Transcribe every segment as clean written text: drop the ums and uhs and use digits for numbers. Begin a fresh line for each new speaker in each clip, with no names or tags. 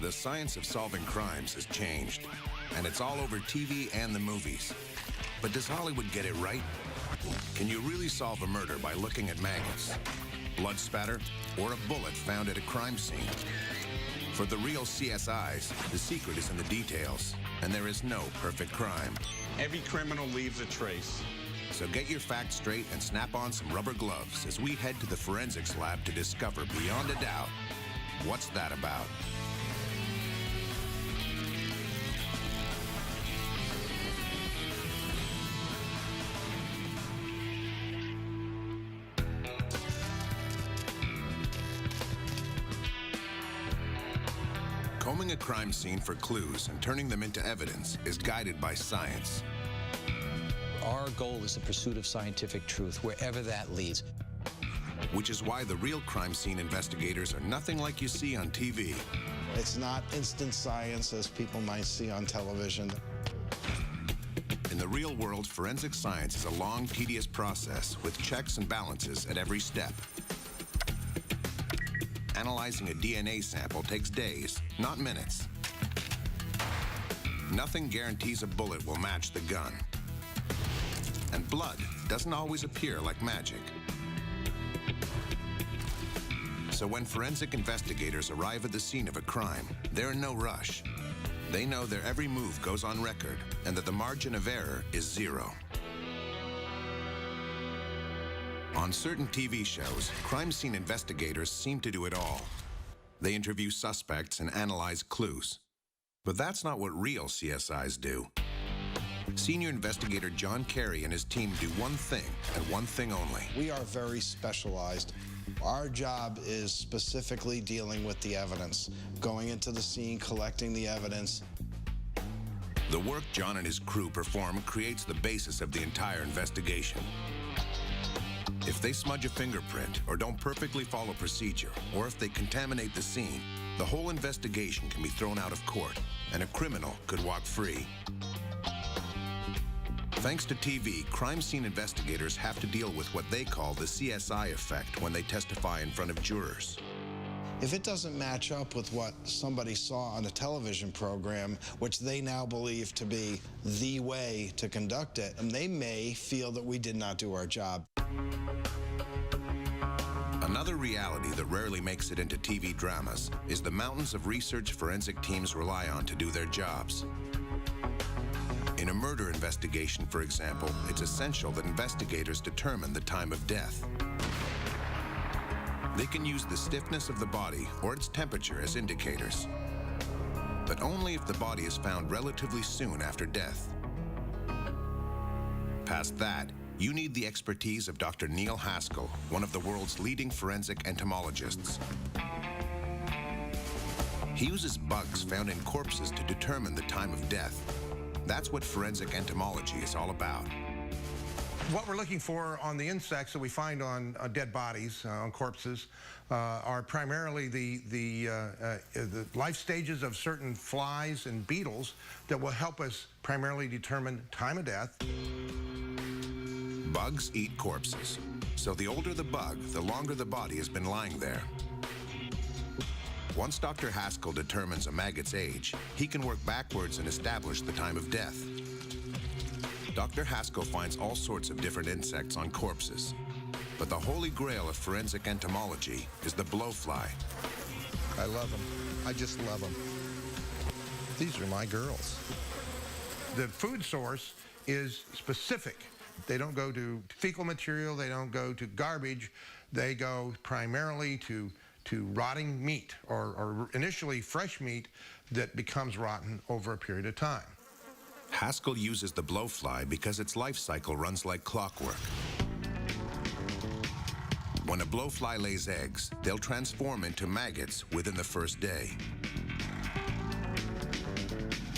the science of solving crimes has changed, and it's all over TV and the movies. But does Hollywood get it right? Can you really solve a murder by looking at maggots, blood spatter, or a bullet found at a crime scene? For the real CSIs, the secret is in the details, and there is no perfect crime.
Every criminal leaves a trace.
So get your facts straight and snap on some rubber gloves as we head to the forensics lab to discover beyond a doubt, what's that about? Combing a crime scene for clues and turning them into evidence is guided by science.
Our goal is the pursuit of scientific truth, wherever that leads.
Which is why the real crime scene investigators are nothing like you see on TV.
It's not instant science as people might see on television.
In the real world, forensic science is a long, tedious process with checks and balances at every step. Analyzing a DNA sample takes days, not minutes. Nothing guarantees a bullet will match the gun. And blood doesn't always appear like magic. So when forensic investigators arrive at the scene of a crime, they're in no rush. They know their every move goes on record and that the margin of error is zero. On certain TV shows, crime scene investigators seem to do it all. They interview suspects and analyze clues. But that's not what real CSIs do. Senior investigator John Carey and his team do one thing and one thing only.
We are very specialized. Our job is specifically dealing with the evidence, going into the scene, collecting the evidence.
The work John and his crew perform creates the basis of the entire investigation. If they smudge a fingerprint or don't perfectly follow procedure, or if they contaminate the scene, the whole investigation can be thrown out of court, and a criminal could walk free. Thanks to TV, crime scene investigators have to deal with what they call the CSI effect when they testify in front of jurors.
If it doesn't match up with what somebody saw on a television program, which they now believe to be the way to conduct it, they may feel that we did not do our job.
Another reality that rarely makes it into TV dramas is the mountains of research forensic teams rely on to do their jobs. In a murder investigation, for example, it's essential that investigators determine the time of death. They can use the stiffness of the body or its temperature as indicators, but only if the body is found relatively soon after death. Past that, you need the expertise of Dr. Neil Haskell, one of the world's leading forensic entomologists. He uses bugs found in corpses to determine the time of death. That's what forensic entomology is all about.
What we're looking for on the insects that we find on dead bodies, on corpses, are primarily the life stages of certain flies and beetles that will help us primarily determine time of death.
Bugs eat corpses. So the older the bug, the longer the body has been lying there. Once Dr. Haskell determines a maggot's age, he can work backwards and establish the time of death. Dr. Haskell finds all sorts of different insects on corpses. But the holy grail of forensic entomology is the blowfly.
I love them. I just love them. These are my girls.
The food source is specific. They don't go to fecal material, they don't go to garbage, they go primarily to rotting meat, or initially fresh meat that becomes rotten over a period of time.
Haskell uses the blowfly because its life cycle runs like clockwork. When a blowfly lays eggs, they'll transform into maggots within the first day.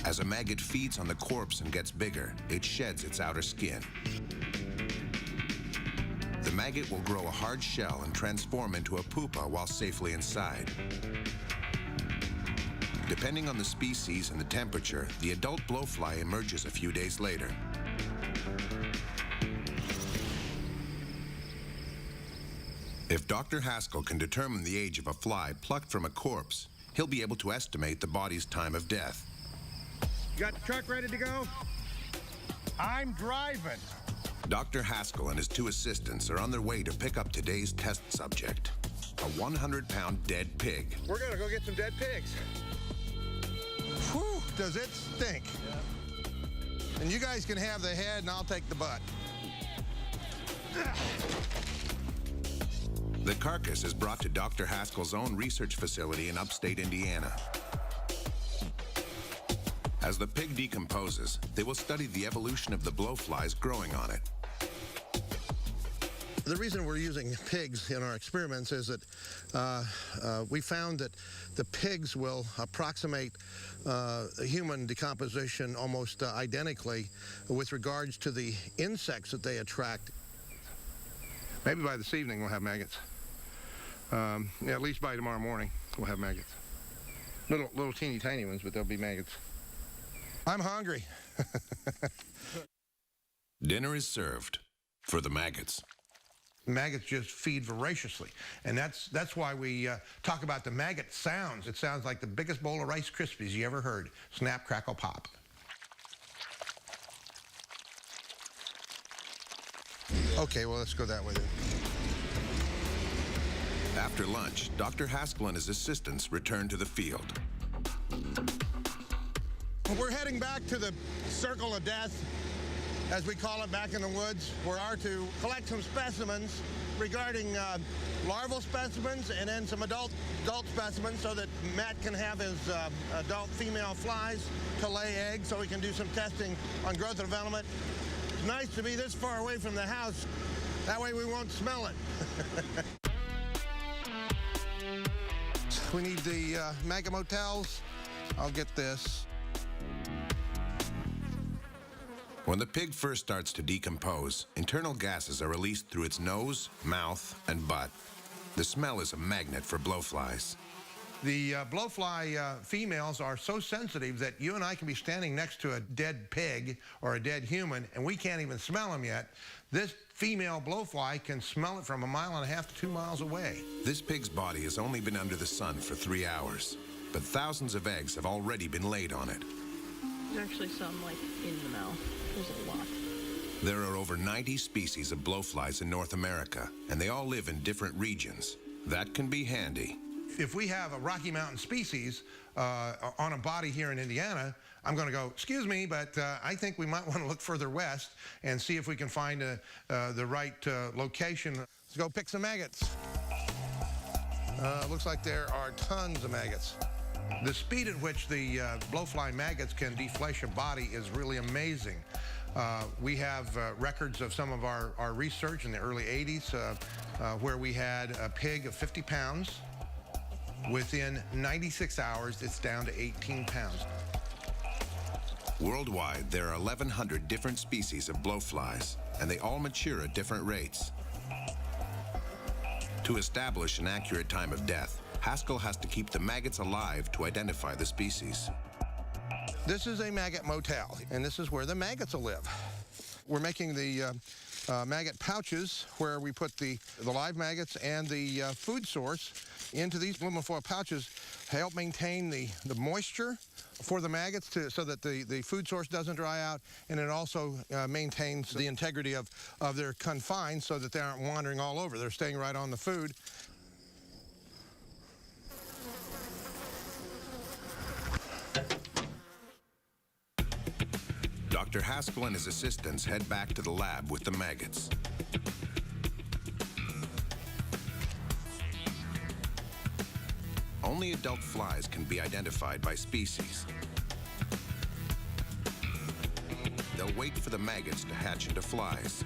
As a maggot feeds on the corpse and gets bigger, it sheds its outer skin. The maggot will grow a hard shell and transform into a pupa while safely inside. Depending on the species and the temperature, the adult blowfly emerges a few days later. If Dr. Haskell can determine the age of a fly plucked from a corpse, he'll be able to estimate the body's time of death.
You got the truck ready to go? I'm driving.
Dr. Haskell and his two assistants are on their way to pick up today's test subject, a 100-pound dead pig.
We're gonna go get some dead pigs. Whew, does it stink? Yeah. And you guys can have the head and I'll take the butt.
The carcass is brought to Dr. Haskell's own research facility in upstate Indiana. As the pig decomposes, they will study the evolution of the blowflies growing on it.
The reason we're using pigs in our experiments is that we found that the pigs will approximate human decomposition almost identically with regards to the insects that they attract.
Maybe by this evening we'll have maggots. Yeah, at least by tomorrow morning we'll have maggots. Little teeny tiny ones, but they'll be maggots. I'm hungry.
Dinner is served for the maggots.
Maggots just feed voraciously, and that's why we talk about the maggot sounds. It sounds like the biggest bowl of Rice Krispies you ever heard. Snap, crackle, pop. Okay, well, let's go that way then.
After lunch, Dr. Haskell and his assistants return to the field.
We're heading back to the Circle of Death, as we call it, back in the woods. We are to collect some specimens regarding larval specimens and then some adult specimens so that Matt can have his adult female flies to lay eggs so we can do some testing on growth and development. It's nice to be this far away from the house. That way we won't smell it. We need the maggot motels. I'll get this.
When the pig first starts to decompose, internal gases are released through its nose, mouth, and butt. The smell is a magnet for blowflies.
The blowfly females are so sensitive that you and I can be standing next to a dead pig or a dead human, and we can't even smell them yet. This female blowfly can smell it from 1.5 miles to 2 miles away.
This pig's body has only been under the sun for 3 hours, but thousands of eggs have already been laid on it.
There's actually some, like, in the mouth. There's a lot.
There are over 90 species of blowflies in North America, and they all live in different regions. That can be handy.
If we have a Rocky Mountain species on a body here in Indiana, I'm going to go, excuse me, but I think we might want to look further west and see if we can find the right location. Let's go pick some maggots. Looks like there are tons of maggots. The speed at which the blowfly maggots can deflesh a body is really amazing. We have records of some of our research in the early 80s where we had a pig of 50 pounds. Within 96 hours, it's down to 18 pounds.
Worldwide, there are 1,100 different species of blowflies, and they all mature at different rates. To establish an accurate time of death, Haskell has to keep the maggots alive to identify the species.
This is a maggot motel, and this is where the maggots will live. We're making the maggot pouches where we put the live maggots and the food source into these aluminum foil pouches to help maintain the moisture for the maggots so that the food source doesn't dry out, and it also maintains the integrity of their confines so that they aren't wandering all over. They're staying right on the food.
Dr. Haskell and his assistants head back to the lab with the maggots. Only adult flies can be identified by species. They'll wait for the maggots to hatch into flies.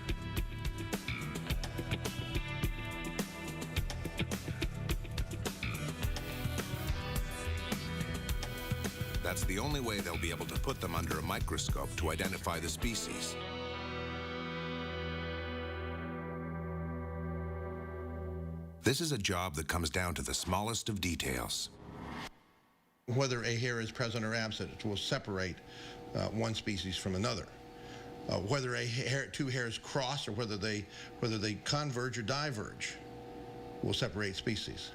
That's the only way they'll be able to put them under a microscope to identify the species. This is a job that comes down to the smallest of details.
Whether a hair is present or absent, it will separate one species from another. Whether two hairs cross or whether they converge or diverge will separate species.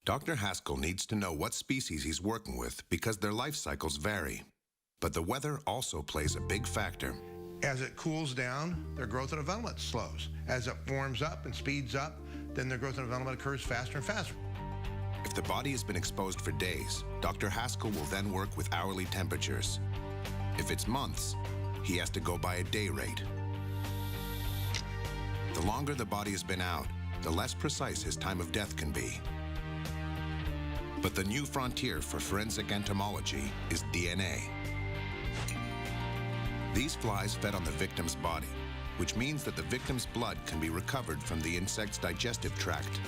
Dr. Haskell needs to know what species he's working with because their life cycles vary. But the weather also plays a big factor.
As it cools down, their growth and development slows. As it warms up and speeds up, then their growth and development occurs faster and faster.
If the body has been exposed for days, Dr. Haskell will then work with hourly temperatures. If it's months, he has to go by a day rate. The longer the body has been out, the less precise his time of death can be. But the new frontier for forensic entomology is DNA. These flies fed on the victim's body, which means that the victim's blood can be recovered from the insect's digestive tract.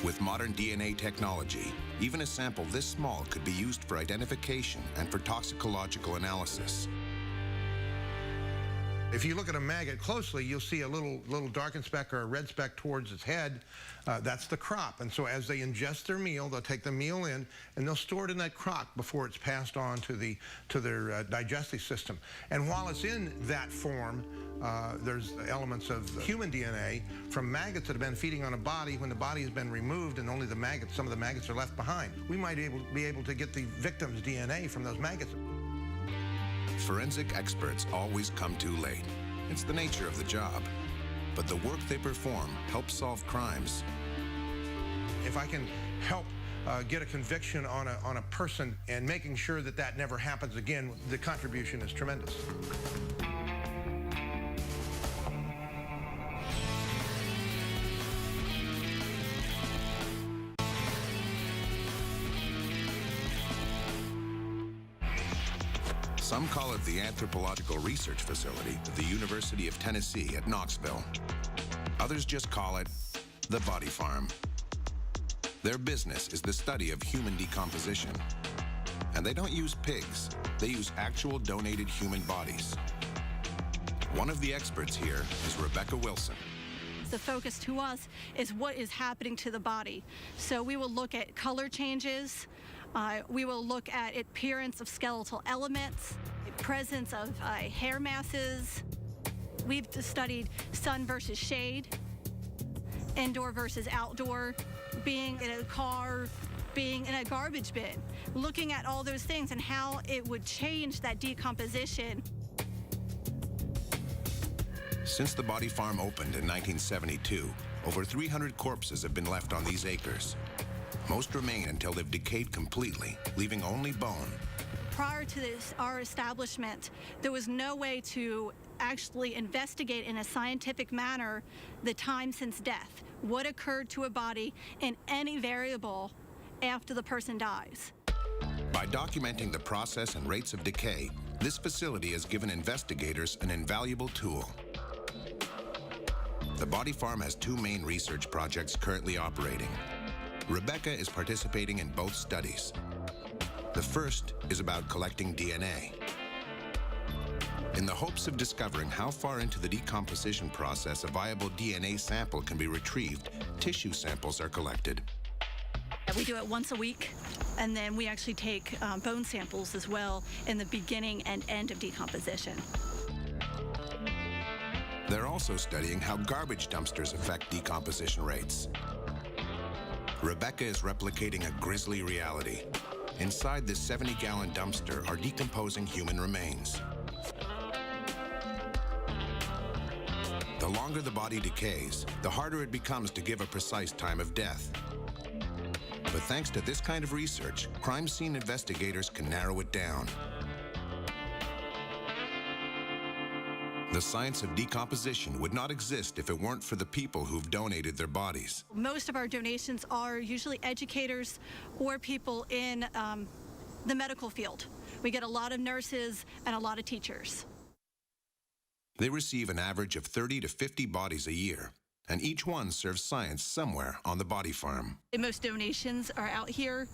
With modern DNA technology, even a sample this small could be used for identification and for toxicological analysis.
If you look at a maggot closely, you'll see a little darkened speck or a red speck towards its head. That's the crop. And so as they ingest their meal, they'll take the meal in and they'll store it in that crock before it's passed on to their digestive system. And while it's in that form, there's elements of human DNA from maggots that have been feeding on a body when the body has been removed and only some of the maggots are left behind. We might be able to get the victim's DNA from those maggots.
Forensic experts always come too late. It's the nature of the job. But the work they perform helps solve crimes.
If I can help get a conviction on a person and making sure that that never happens again, the contribution is tremendous.
Some call it the Anthropological Research Facility of the University of Tennessee at Knoxville. Others just call it the Body Farm. Their business is the study of human decomposition. And they don't use pigs, they use actual donated human bodies. One of the experts here is Rebecca Wilson.
The focus to us is what is happening to the body. So we will look at color changes, we will look at appearance of skeletal elements, presence of hair masses. We've studied sun versus shade, indoor versus outdoor, being in a car, being in a garbage bin, looking at all those things and how it would change that decomposition.
Since the Body Farm opened in 1972, over 300 corpses have been left on these acres. Most remain until they've decayed completely, leaving only bone.
Prior to our establishment, there was no way to actually investigate in a scientific manner the time since death, what occurred to a body in any variable after the person dies.
By documenting the process and rates of decay, this facility has given investigators an invaluable tool. The Body Farm has two main research projects currently operating. Rebecca is participating in both studies. The first is about collecting DNA. In the hopes of discovering how far into the decomposition process a viable DNA sample can be retrieved, tissue samples are collected.
We do it once a week, and then we actually take bone samples as well in the beginning and end of decomposition.
They're also studying how garbage dumpsters affect decomposition rates. Rebecca is replicating a grisly reality. Inside this 70-gallon dumpster are decomposing human remains. The longer the body decays, the harder it becomes to give a precise time of death. But thanks to this kind of research, crime scene investigators can narrow it down. The science of decomposition would not exist if it weren't for the people who've donated their bodies.
Most of our donations are usually educators or people in the medical field. We get a lot of nurses and a lot of teachers.
They receive an average of 30 to 50 bodies a year, and each one serves science somewhere on the Body Farm.
Most donations are out here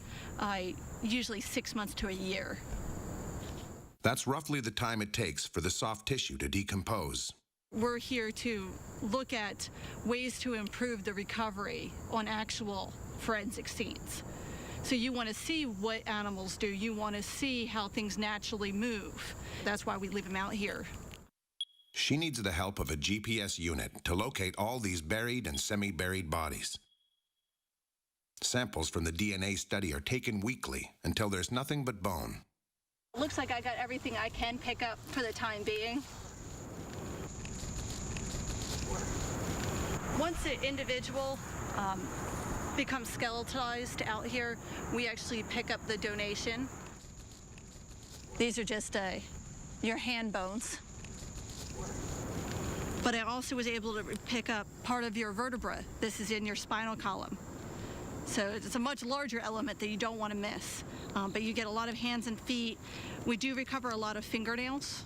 usually 6 months to a year.
That's roughly the time it takes for the soft tissue to decompose.
We're here to look at ways to improve the recovery on actual forensic scenes. So you want to see what animals do. You want to see how things naturally move. That's why we leave them out here.
She needs the help of a GPS unit to locate all these buried and semi-buried bodies. Samples from the DNA study are taken weekly until there's nothing but bone.
Looks like I got everything I can pick up for the time being. Once an individual becomes skeletalized out here, we actually pick up the donation. These are just your hand bones. But I also was able to pick up part of your vertebra. This is in your spinal column. So it's a much larger element that you don't want to miss. But you get a lot of hands and feet. We do recover a lot of fingernails.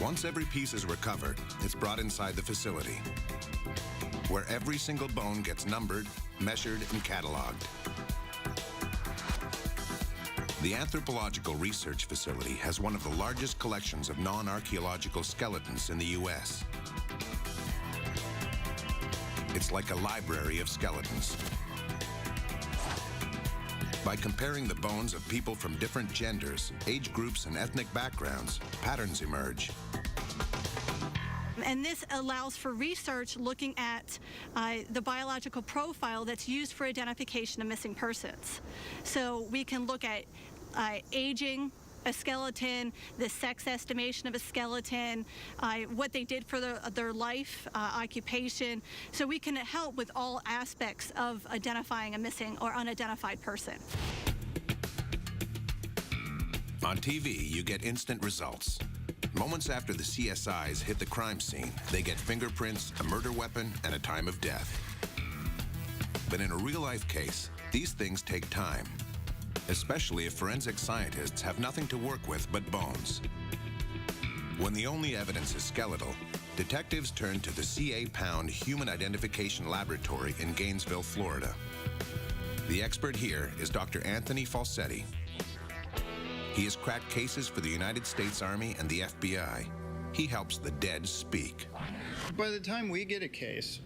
Once every piece is recovered, it's brought inside the facility, where every single bone gets numbered, measured, and cataloged. The Anthropological Research Facility has one of the largest collections of non-archaeological skeletons in the U.S. It's like a library of skeletons. By comparing the bones of people from different genders, age groups, and ethnic backgrounds, patterns emerge.
And this allows for research looking at the biological profile that's used for identification of missing persons. So we can look at aging a skeleton, the sex estimation of a skeleton, what they did for their life, occupation. So we can help with all aspects of identifying a missing or unidentified person.
On TV, you get instant results. Moments after the CSIs hit the crime scene, they get fingerprints, a murder weapon, and a time of death. But in a real-life case, these things take time, especially if forensic scientists have nothing to work with but bones. When the only evidence is skeletal, detectives turn to the C.A. Pound Human Identification Laboratory in Gainesville, Florida. The expert here is Dr. Anthony Falsetti. He has cracked cases for the United States Army and the FBI. He helps the dead speak.
By the time we get a case,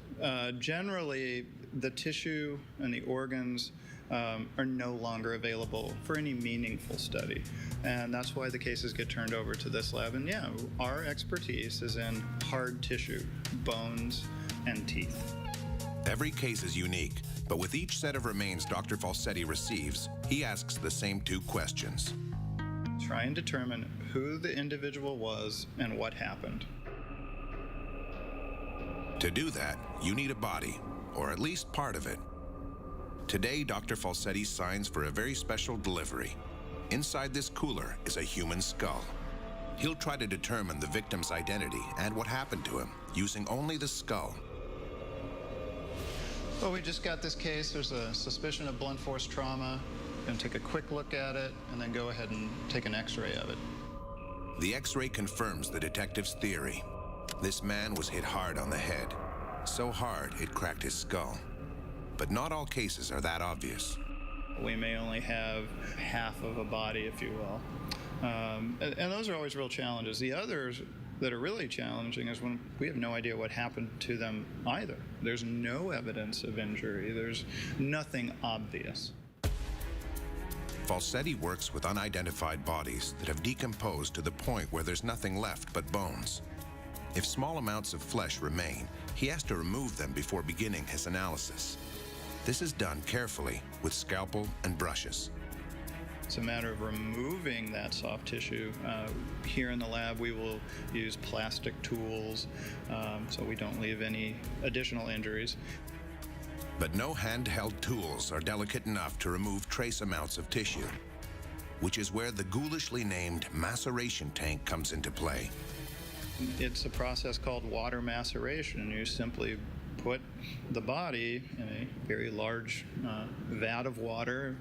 generally the tissue and the organs are no longer available for any meaningful study. And that's why the cases get turned over to this lab. And yeah, our expertise is in hard tissue, bones, and teeth.
Every case is unique, but with each set of remains Dr. Falsetti receives, he asks the same two questions.
Try and determine who the individual was and what happened.
To do that, you need a body, or at least part of it. Today, Dr. Falsetti signs for a very special delivery. Inside this cooler is a human skull. He'll try to determine the victim's identity and what happened to him using only the skull.
Well, we just got this case. There's a suspicion of blunt force trauma. Going to take a quick look at it and then go ahead and take an x-ray of it.
The x-ray confirms the detective's theory. This man was hit hard on the head, so hard it cracked his skull. But not all cases are that obvious.
We may only have half of a body, if you will. And those are always real challenges. The others that are really challenging is when we have no idea what happened to them either. There's no evidence of injury. There's nothing obvious.
Falsetti works with unidentified bodies that have decomposed to the point where there's nothing left but bones. If small amounts of flesh remain, he has to remove them before beginning his analysis. This is done carefully with scalpel and brushes.
It's a matter of removing that soft tissue. Here in the lab, we will use plastic tools so we don't leave any additional injuries.
But no handheld tools are delicate enough to remove trace amounts of tissue, which is where the ghoulishly named maceration tank comes into play.
It's a process called water maceration. You simply put the body in a very large vat of water,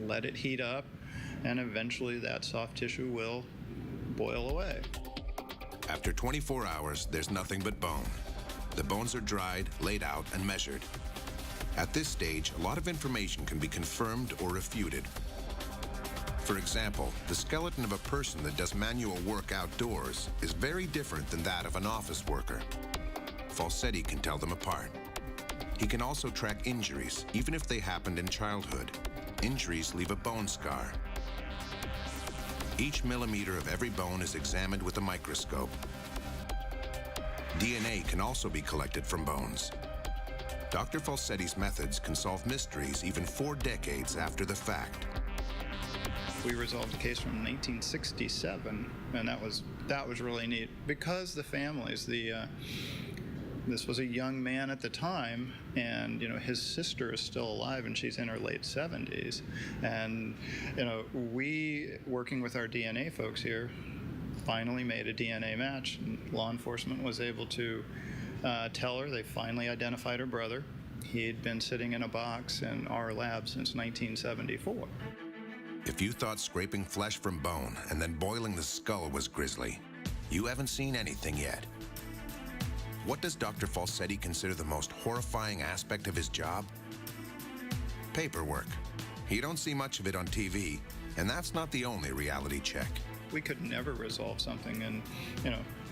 let it heat up, and eventually that soft tissue will boil away.
After 24 hours, there's nothing but bone. The bones are dried, laid out, and measured. At this stage, a lot of information can be confirmed or refuted. For example, the skeleton of a person that does manual work outdoors is very different than that of an office worker. Falsetti can tell them apart. He can also track injuries, even if they happened in childhood. Injuries leave a bone scar. Each millimeter of every bone is examined with a microscope. DNA can also be collected from bones. Dr. Falsetti's methods can solve mysteries even 4 decades after the fact.
We resolved a case from 1967, and that was really neat because the families, this was a young man at the time, and his sister is still alive, and she's in her late 70s, and we, working with our DNA folks here, finally made a DNA match. And law enforcement was able to tell her they finally identified her brother. He'd been sitting in a box in our lab since 1974.
If you thought scraping flesh from bone and then boiling the skull was grisly, you haven't seen anything yet. What does Dr. Falsetti consider the most horrifying aspect of his job? Paperwork. You don't see much of it on TV, and that's not the only reality check.
We could never resolve something in,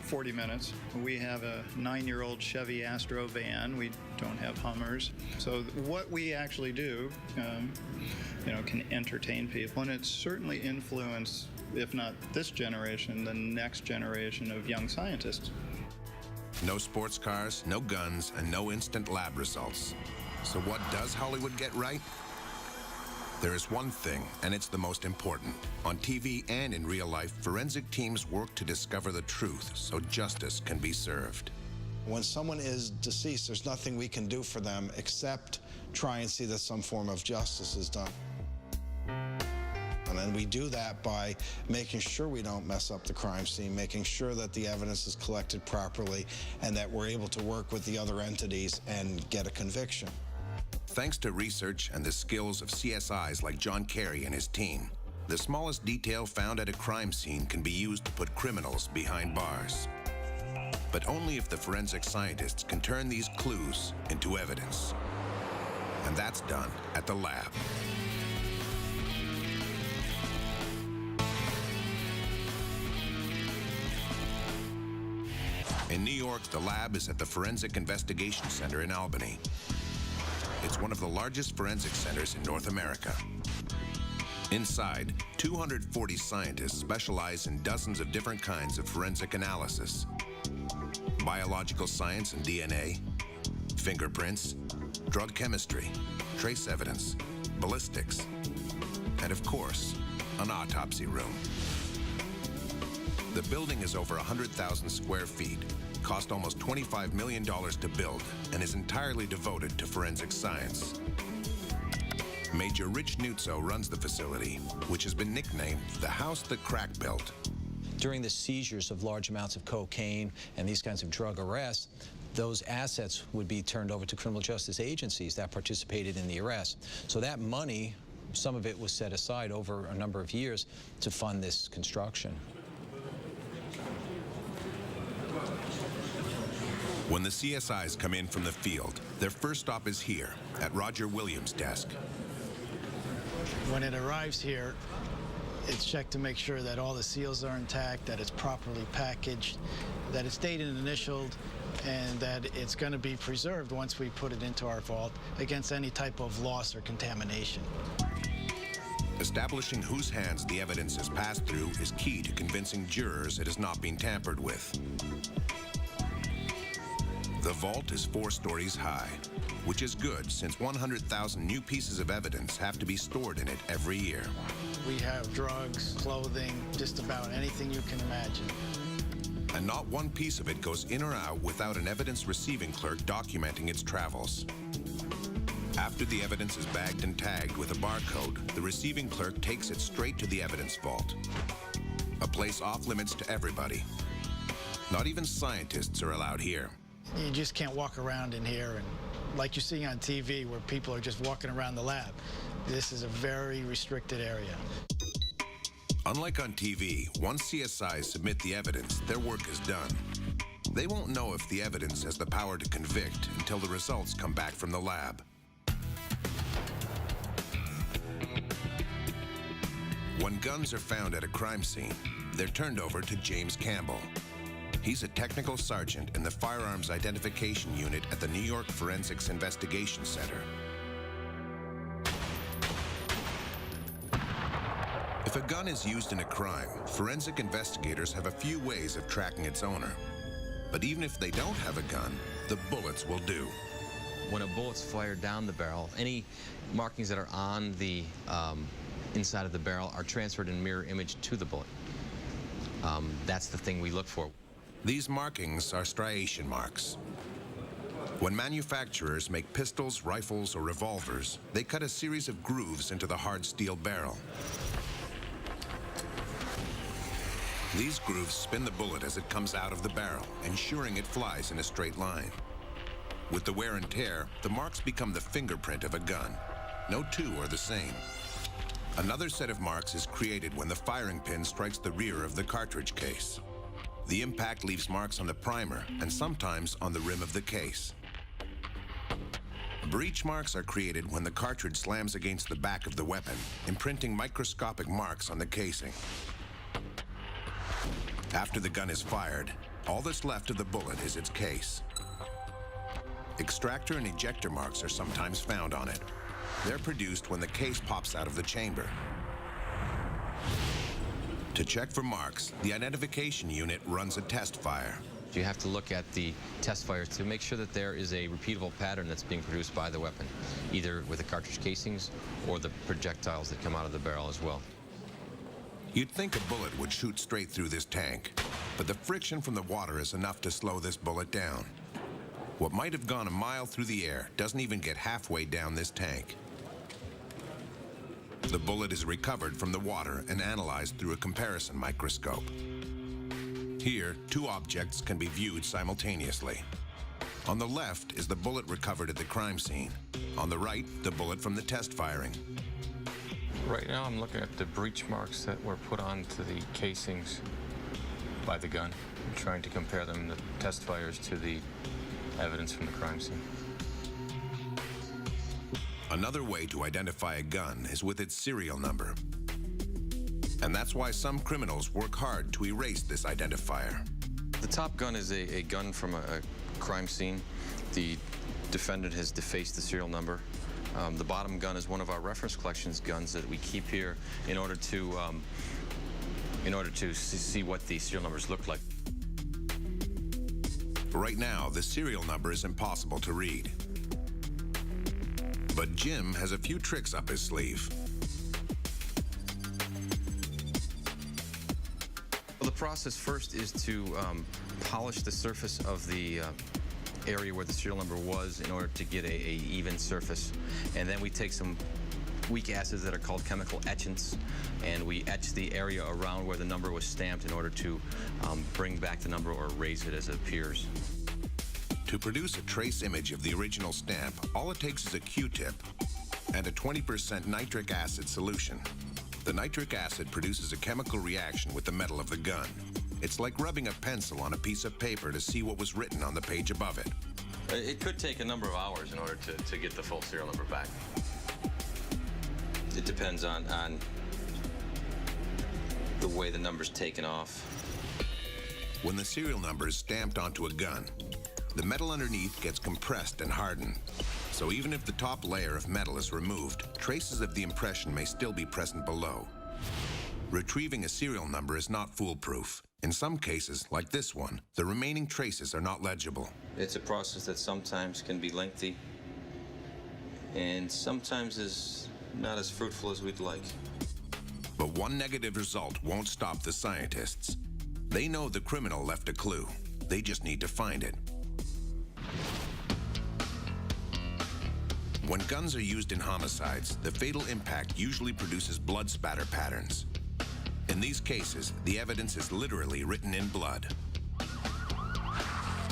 40 minutes. We have a 9-year-old Chevy Astro van. We don't have Hummers. So what we actually do, can entertain people, and it's certainly influenced, if not this generation, the next generation of young scientists.
No sports cars, no guns, and no instant lab results. So what does Hollywood get right? There is one thing, and it's the most important. On TV and in real life, forensic teams work to discover the truth so justice can be served.
When someone is deceased, there's nothing we can do for them except try and see that some form of justice is done. And then we do that by making sure we don't mess up the crime scene, making sure that the evidence is collected properly, and that we're able to work with the other entities and get a conviction.
Thanks to research and the skills of CSIs like John Kerry and his team, the smallest detail found at a crime scene can be used to put criminals behind bars. But only if the forensic scientists can turn these clues into evidence. And that's done at the lab. In New York, the lab is at the Forensic Investigation Center in Albany. It's one of the largest forensic centers in North America. Inside, 240 scientists specialize in dozens of different kinds of forensic analysis. Biological science and DNA, fingerprints, drug chemistry, trace evidence, ballistics, and of course, an autopsy room. The building is over 100,000 square feet, cost almost $25 million to build, and is entirely devoted to forensic science. Major Rich Nuzzo runs the facility, which has been nicknamed the house that crack built.
During the seizures of large amounts of cocaine and these kinds of drug arrests, those assets would be turned over to criminal justice agencies that participated in the arrest. So that money, some of it was set aside over a number of years to fund this construction.
When the CSIs come in from the field, their first stop is here, at Roger Williams' desk.
When it arrives here, it's checked to make sure that all the seals are intact, that it's properly packaged, that it's dated and initialed, and that it's going to be preserved once we put it into our vault against any type of loss or contamination.
Establishing whose hands the evidence has passed through is key to convincing jurors it has not been tampered with. The vault is 4 stories high, which is good since 100,000 new pieces of evidence have to be stored in it every year.
We have drugs, clothing, just about anything you can imagine.
And not one piece of it goes in or out without an evidence receiving clerk documenting its travels. After the evidence is bagged and tagged with a barcode, the receiving clerk takes it straight to the evidence vault, a place off limits to everybody. Not even scientists are allowed here.
You just can't walk around in here and like you see on TV where people are just walking around the lab. This is a very restricted area.
Unlike on TV, once CSIs submit the evidence, their work is done. They won't know if the evidence has the power to convict until the results come back from the lab. When guns are found at a crime scene, they're turned over to James Campbell. He's a technical sergeant in the Firearms Identification Unit at the New York Forensics Investigation Center. If a gun is used in a crime, forensic investigators have a few ways of tracking its owner. But even if they don't have a gun, the bullets will do.
when a bullet's fired down the barrel, any markings that are on the inside of the barrel are transferred in mirror image to the bullet. That's the thing we look for.
These markings are striation marks. When manufacturers make pistols, rifles, or revolvers, they cut a series of grooves into the hard steel barrel. These grooves spin the bullet as it comes out of the barrel, ensuring it flies in a straight line. With the wear and tear, the marks become the fingerprint of a gun. No two are the same. Another set of marks is created when the firing pin strikes the rear of the cartridge case. The impact leaves marks on the primer and sometimes on the rim of the case. Breech marks are created when the cartridge slams against the back of the weapon, imprinting microscopic marks on the casing. After the gun is fired, all that's left of the bullet is its case. Extractor and ejector marks are sometimes found on it. They're produced when the case pops out of the chamber. To check for marks, the identification unit runs a test fire.
You have to look at the test fires to make sure that there is a repeatable pattern that's being produced by the weapon, either with the cartridge casings or the projectiles that come out of the barrel as well.
You'd think a bullet would shoot straight through this tank, but the friction from the water is enough to slow this bullet down. What might have gone a mile through the air doesn't even get halfway down this tank. The bullet is recovered from the water and analyzed through a comparison microscope. Here, two objects can be viewed simultaneously. On the left is the bullet recovered at the crime scene. On the right, the bullet from the test firing.
Right now I'm looking at the breech marks that were put onto the casings by the gun. I'm trying to compare them, the test fires, to the evidence from the crime scene.
Another way to identify a gun is with its serial number. And that's why some criminals work hard to erase this identifier.
The top gun is a gun from a crime scene. The defendant has defaced the serial number. The bottom gun is one of our reference collections guns that we keep here in order to see what the serial numbers look like.
Right now, the serial number is impossible to read. But Jim has a few tricks up his sleeve.
Well, the process first is to polish the surface of the area where the serial number was in order to get a even surface. And then we take some weak acids that are called chemical etchants, and we etch the area around where the number was stamped in order to bring back the number or erase it as it appears.
To produce a trace image of the original stamp, all it takes is a Q-tip and a 20% nitric acid solution. The nitric acid produces a chemical reaction with the metal of the gun. It's like rubbing a pencil on a piece of paper to see what was written on the page above it.
It could take a number of hours in order to get the full serial number back. It depends on the way the number's taken off.
When the serial number is stamped onto a gun, the metal underneath gets compressed and hardened. So even if the top layer of metal is removed, traces of the impression may still be present below. Retrieving a serial number is not foolproof. In some cases, like this one, the remaining traces are not legible.
It's a process that sometimes can be lengthy and sometimes is not as fruitful as we'd like.
But one negative result won't stop the scientists. They know the criminal left a clue. They just need to find it. When guns are used in homicides, the fatal impact usually produces blood spatter patterns. In these cases, the evidence is literally written in blood.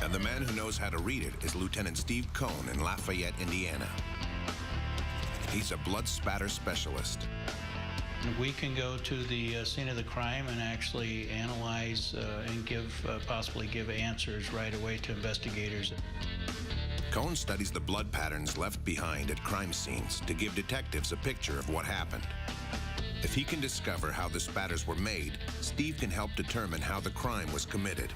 And the man who knows how to read it is Lieutenant Steve Cohn in Lafayette, Indiana. He's a blood spatter specialist.
We can go to the scene of the crime and actually analyze and possibly give answers right away to investigators.
Cohn studies the blood patterns left behind at crime scenes to give detectives a picture of what happened. If he can discover how the spatters were made, Steve can help determine how the crime was committed.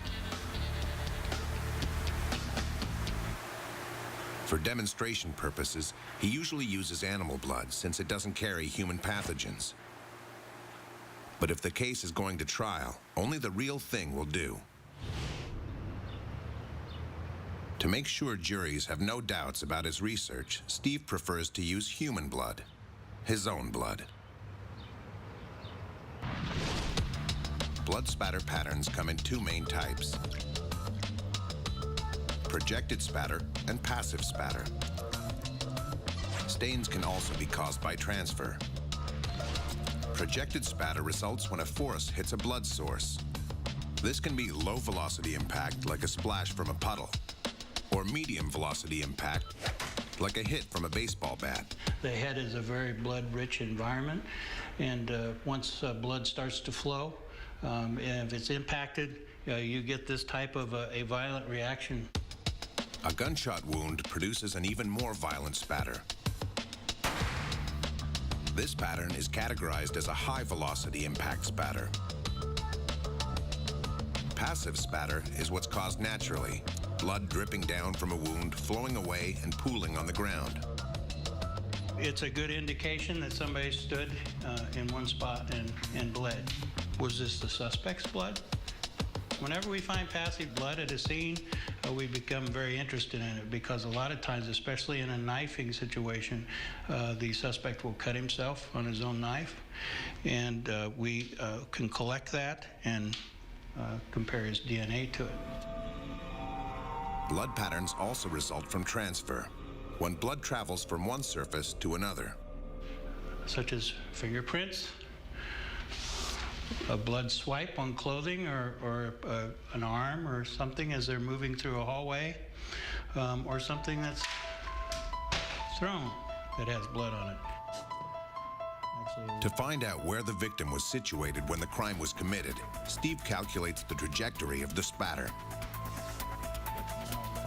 For demonstration purposes, he usually uses animal blood since it doesn't carry human pathogens. But if the case is going to trial, only the real thing will do. To make sure juries have no doubts about his research, Steve prefers to use human blood, his own blood. Blood spatter patterns come in two main types: projected spatter and passive spatter. Stains can also be caused by transfer. Projected spatter results when a force hits a blood source. This can be low velocity impact, like a splash from a puddle, or medium velocity impact, like a hit from a baseball bat.
The head is a very blood-rich environment, and once blood starts to flow, and if it's impacted, you get this type of a violent reaction.
A gunshot wound produces an even more violent spatter. This pattern is categorized as a high-velocity impact spatter. Passive spatter is what's caused naturally, blood dripping down from a wound, flowing away, and pooling on the ground.
It's a good indication that somebody stood in one spot and bled. Was this the suspect's blood? Whenever we find passive blood at a scene, we become very interested in it, because a lot of times, especially in a knifing situation, the suspect will cut himself on his own knife, and we can collect that and compare his DNA to it.
Blood patterns also result from transfer, when blood travels from one surface to another.
Such as fingerprints, a blood swipe on clothing, or an arm or something as they're moving through a hallway, or something that's thrown that has blood on it.
To find out where the victim was situated when the crime was committed, Steve calculates the trajectory of the spatter.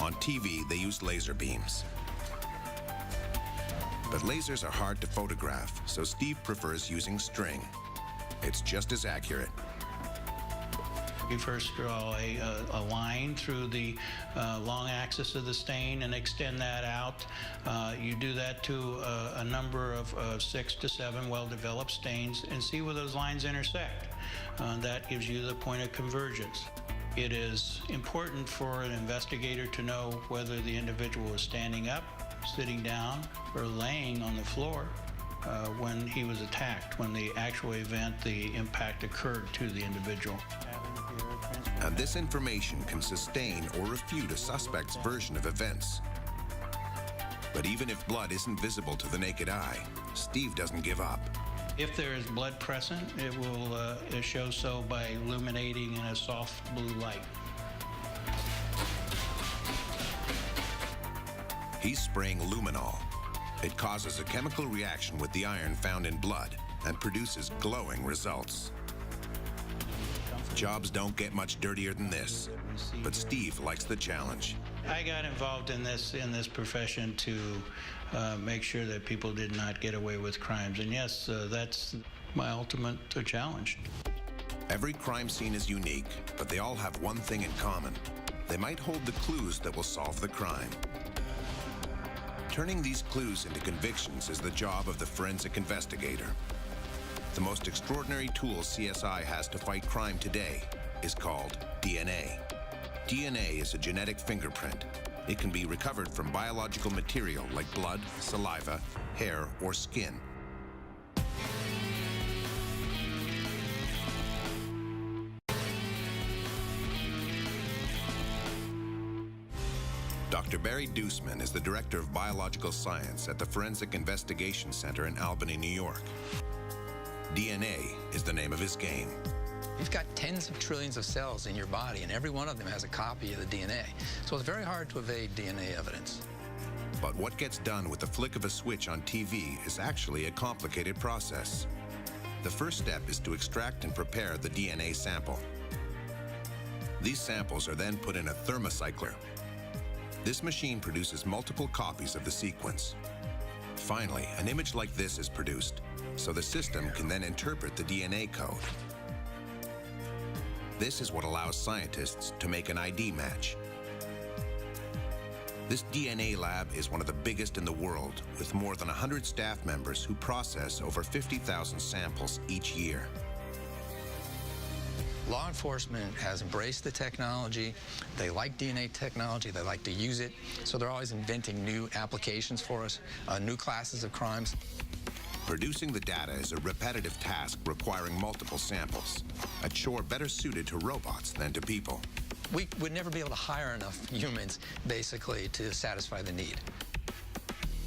On TV, they use laser beams. But lasers are hard to photograph, so Steve prefers using string. It's just as accurate.
You first draw a line through the long axis of the stain and extend that out. You do that to a number of 6 to 7 well-developed stains and see where those lines intersect. That gives you the point of convergence. It is important for an investigator to know whether the individual was standing up, sitting down, or laying on the floor when he was attacked, when the actual event, the impact occurred to the individual.
And this information can sustain or refute a suspect's version of events. But even if blood isn't visible to the naked eye, Steve doesn't give up.
If there is blood present, it will show so by illuminating in a soft blue light.
He's spraying luminol. It causes a chemical reaction with the iron found in blood and produces glowing results. Jobs don't get much dirtier than this, but Steve likes the challenge.
I got involved in this profession to make sure that people did not get away with crimes, and yes, that's my ultimate challenge.
Every crime scene is unique, but they all have one thing in common. They might hold the clues that will solve the crime. Turning these clues into convictions is the job of the forensic investigator. The most extraordinary tool CSI has to fight crime today is called DNA. DNA is a genetic fingerprint. It can be recovered from biological material like blood, saliva, hair, or skin. Dr. Barry Dusman is the Director of Biological Science at the Forensic Investigation Center in Albany, New York. DNA is the name of his game.
You've got tens of trillions of cells in your body, and every one of them has a copy of the DNA. So it's very hard to evade DNA evidence.
But what gets done with the flick of a switch on TV is actually a complicated process. The first step is to extract and prepare the DNA sample. These samples are then put in a thermocycler. This machine produces multiple copies of the sequence. Finally, an image like this is produced, so the system can then interpret the DNA code. This is what allows scientists to make an ID match. This DNA lab is one of the biggest in the world, with more than 100 staff members who process over 50,000 samples each year.
Law enforcement has embraced the technology. They like DNA technology. They like to use it. So they're always inventing new applications for us, new classes of crimes.
Producing the data is a repetitive task requiring multiple samples, a chore better suited to robots than to people.
We would never be able to hire enough humans, basically, to satisfy the need.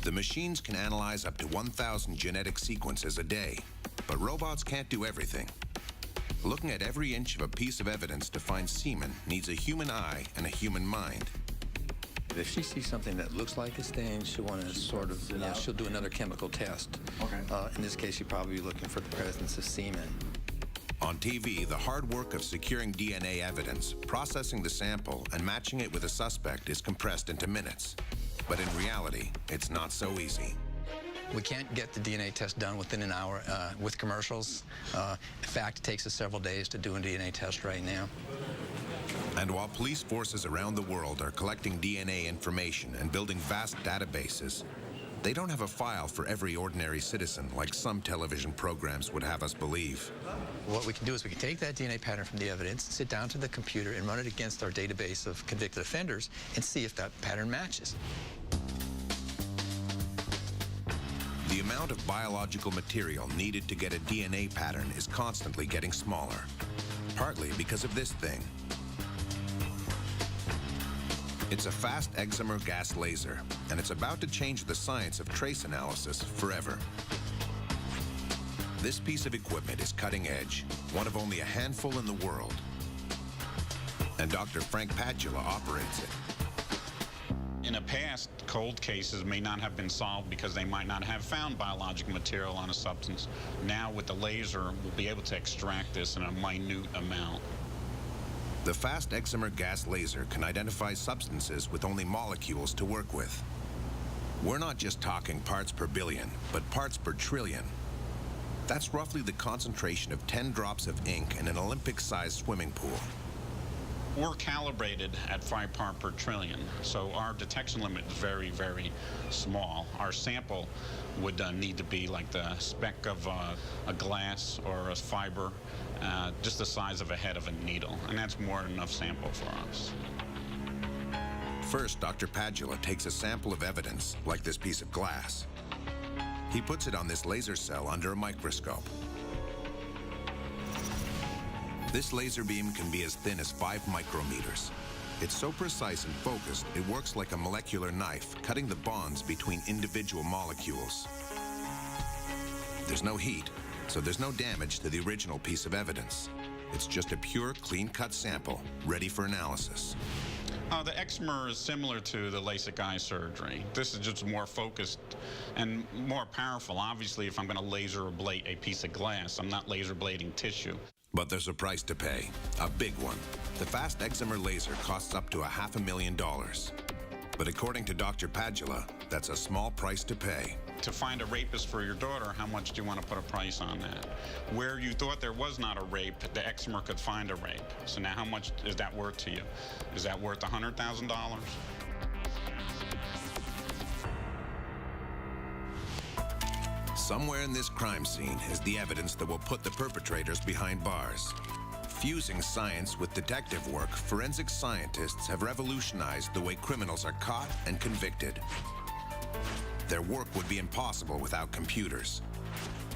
The machines can analyze up to 1,000 genetic sequences a day, but robots can't do everything. Looking at every inch of a piece of evidence to find semen needs a human eye and a human mind.
If she sees something that looks like a stain, she'll want to sort of, she'll do another chemical test. Okay. In this case, she'd probably be looking for the presence of semen.
On TV, the hard work of securing DNA evidence, processing the sample, and matching it with a suspect is compressed into minutes. But in reality, it's not so easy.
We can't get the DNA test done within an hour with commercials. In fact, it takes us several days to do a DNA test right now.
And while police forces around the world are collecting DNA information and building vast databases, they don't have a file for every ordinary citizen like some television programs would have us believe.
What we can do is we can take that DNA pattern from the evidence, sit down to the computer, and run it against our database of convicted offenders and see if that pattern matches.
The amount of biological material needed to get a DNA pattern is constantly getting smaller, partly because of this thing. It's a fast excimer gas laser, and it's about to change the science of trace analysis forever. This piece of equipment is cutting edge, one of only a handful in the world. And Dr. Frank Padula operates it.
In the past, cold cases may not have been solved because they might not have found biological material on a substance. Now, with the laser, we'll be able to extract this in a minute amount.
The fast excimer gas laser can identify substances with only molecules to work with. We're not just talking parts per billion, but parts per trillion. That's roughly the concentration of 10 drops of ink in an Olympic-sized swimming pool.
We're calibrated at 5 parts per trillion, so our detection limit is very, very small. Our sample would need to be like the speck of a glass or a fiber, just the size of a head of a needle, and that's more than enough sample for us.
First, Dr. Padula takes a sample of evidence, like this piece of glass. He puts it on this laser cell under a microscope. This laser beam can be as thin as 5 micrometers. It's so precise and focused, it works like a molecular knife, cutting the bonds between individual molecules. There's no heat, so there's no damage to the original piece of evidence. It's just a pure, clean-cut sample, ready for analysis.
The excimer is similar to the LASIK eye surgery. This is just more focused and more powerful. Obviously, if I'm going to laser ablate a piece of glass, I'm not laser ablating tissue.
But there's a price to pay, a big one. The fast excimer laser costs up to $500,000. But according to Dr. Padula, that's a small price to pay.
To find a rapist for your daughter, how much do you want to put a price on that? Where you thought there was not a rape, the excimer could find a rape. So now how much is that worth to you? Is that worth $100,000?
Somewhere in this crime scene is the evidence that will put the perpetrators behind bars. Fusing science with detective work, forensic scientists have revolutionized the way criminals are caught and convicted. Their work would be impossible without computers.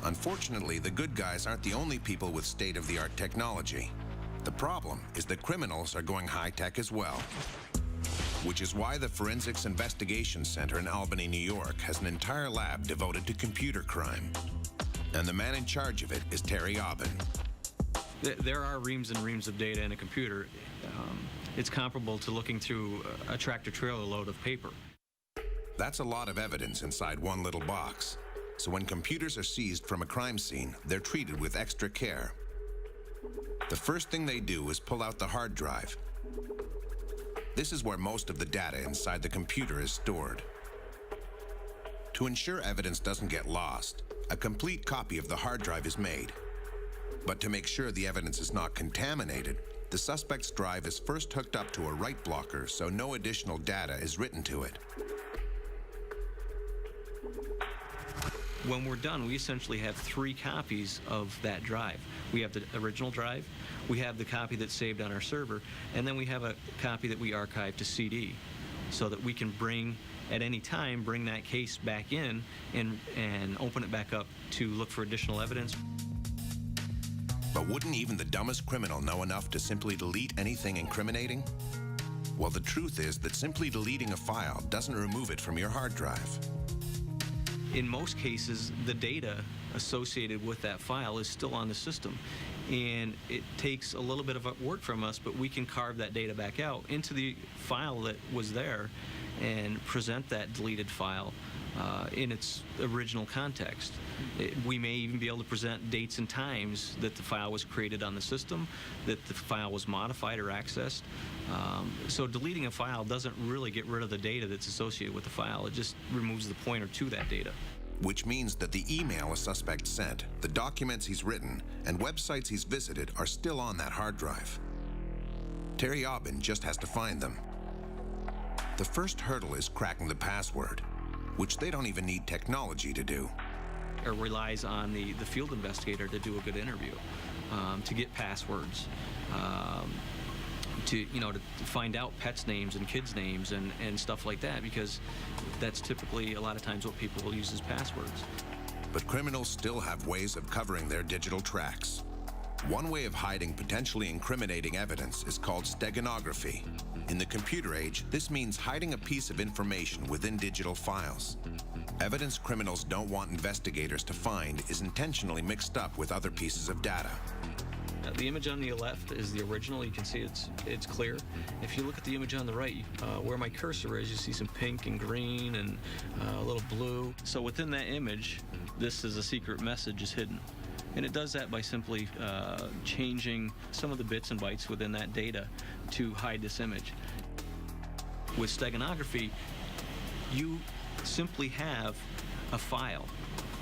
Unfortunately, the good guys aren't the only people with state-of-the-art technology. The problem is that criminals are going high-tech as well. Which is why the Forensics Investigation Center in Albany, New York has an entire lab devoted to computer crime. And the man in charge of it is Terry Aubin.
There are reams and reams of data in a computer. It's comparable to looking through a tractor-trailer load of paper.
That's a lot of evidence inside one little box. So when computers are seized from a crime scene, they're treated with extra care. The first thing they do is pull out the hard drive. This is where most of the data inside the computer is stored. To ensure evidence doesn't get lost, a complete copy of the hard drive is made. But to make sure the evidence is not contaminated, the suspect's drive is first hooked up to a write blocker so no additional data is written to it.
When we're done, we essentially have 3 copies of that drive. We have the original drive, we have the copy that's saved on our server, and then we have a copy that we archive to CD so that we can bring, at any time, bring that case back in and open it back up to look for additional evidence.
But wouldn't even the dumbest criminal know enough to simply delete anything incriminating? Well, the truth is that simply deleting a file doesn't remove it from your hard drive.
In most cases, the data associated with that file is still on the system. And it takes a little bit of work from us, but we can carve that data back out into the file that was there and present that deleted file in its original context. We may even be able to present dates and times that the file was created on the system, that the file was modified or accessed. So deleting a file doesn't really get rid of the data that's associated with the file. It just removes the pointer to that data.
Which means that the email a suspect sent, the documents he's written, and websites he's visited are still on that hard drive. Terry Aubin just has to find them. The first hurdle is cracking the password, which they don't even need technology to do.
It relies on the field investigator to do a good interview, to get passwords, to find out pets' names and kids' names and stuff like that, because that's typically a lot of times what people will use as passwords.
But criminals still have ways of covering their digital tracks. One way of hiding potentially incriminating evidence is called steganography. In the computer age, this means hiding a piece of information within digital files. Evidence criminals don't want investigators to find is intentionally mixed up with other pieces of data.
The image on the left is the original. You can see it's clear. If you look at the image on the right, where my cursor is, you see some pink and green and a little blue. So within that image, this is a secret message is hidden. And it does that by simply changing some of the bits and bytes within that data to hide this image. With steganography, you simply have a file,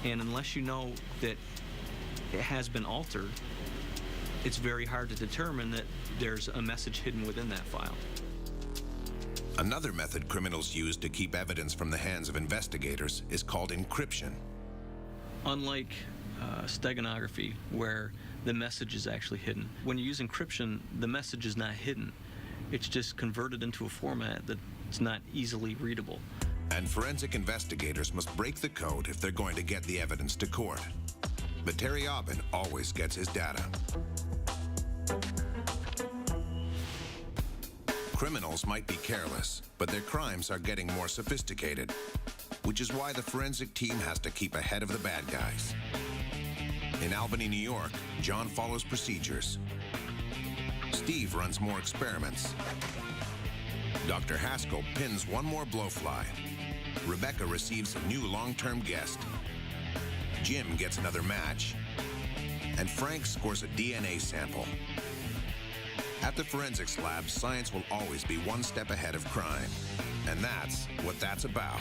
and unless you know that it has been altered, it's very hard to determine that there's a message hidden within that file.
Another method criminals use to keep evidence from the hands of investigators is called encryption.
Unlike steganography, where the message is actually hidden, when you use encryption, the message is not hidden. It's just converted into a format that's not easily readable.
And forensic investigators must break the code if they're going to get the evidence to court. But Terry Aubin always gets his data. Criminals might be careless, but their crimes are getting more sophisticated, which is why the forensic team has to keep ahead of the bad guys. In Albany, New York, John follows procedures. Steve runs more experiments. Dr. Haskell pins one more blowfly. Rebecca receives a new long-term guest. Jim gets another match. And Frank scores a DNA sample. At the forensics lab, science will always be one step ahead of crime. And that's what that's about.